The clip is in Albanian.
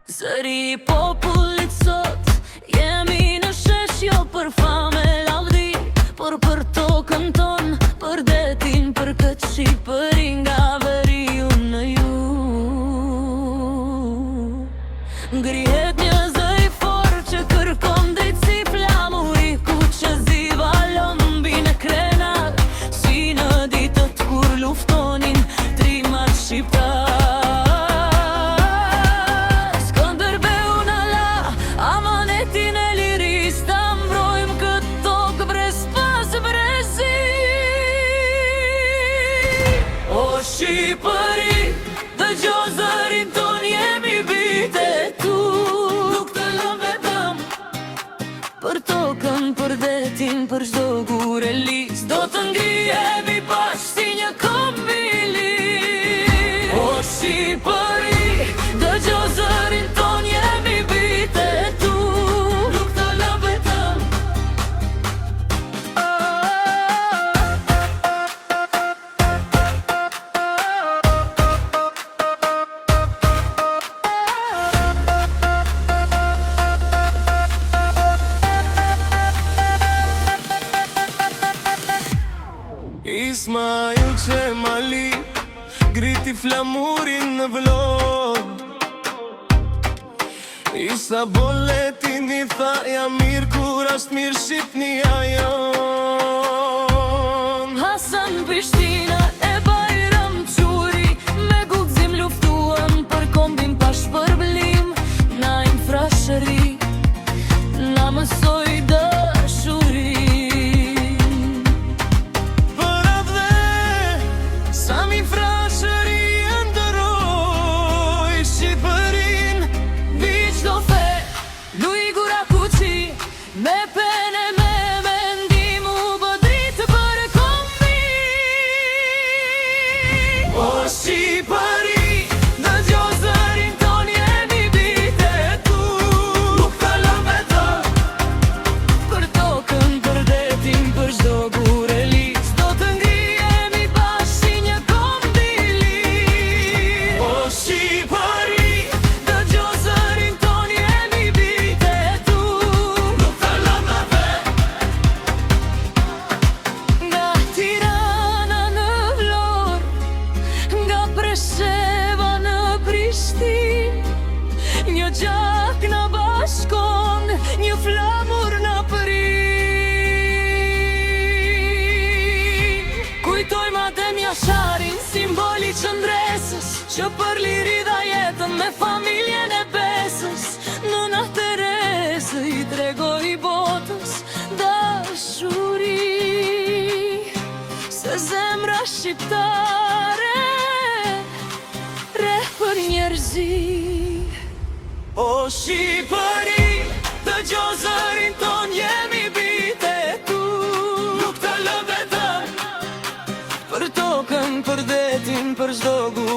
Zëri I popullit sot, jemi në shesh jo për famë e lavdi, por për tokën ton, për detin, për këtë Shqipëri nga veriu në ju. Ngrihet një zë I fortë që kërkon drejtësi, flamuri ku që zi valon mbi në krenar, si në ditët kur luftonin trimat shqiptar. Shqipëri, dëgjo zërin ton, jemi bitë e tu. Nuk të lëm vetëm për tokën, për detin, për çdo gurë e lis. Do të ngrihemi bashkë si një kombili. O Shqipëri, dëgjo zërin ton, jemi bitë e tu. Nuk të lëm vetëm. Ismail Qemali griti flamurin në vlorë, Isa Boletin I tha ja mirë kur ashtë mirë Shqipnia jon. Hasan Prishtina e Bajram Quri me guxim luftuan për kombin pa shpërblim. Na infrashëri, na mësoj dashuri. Me pene me mendim u bë dritë për kombi. O Shqipëri, dëgjo zërin ton, jemi bitë e tu. Nuk të lëm vetëm Për tokën, për detin, për çdo gurë e lis. Do të ngrihemi bashkë si një kombili. O Shqipëri, dëgjo zërin ton, jemi bitë e tu. Një gjak në bashkon, një flamur në përi. Kujtojmë Adem Jasharin, simboli qëndresës, që për liri dha jetën me familjen e besës. Nëna Teresë I tregoi botës dashuri, se zemra shqiptare rreh për njerëzi. O Shqipëri, dëgjo zërin ton, jemi bitë e tu. Nuk të lëm vetëm Për tokën, për detin, për çdo gurë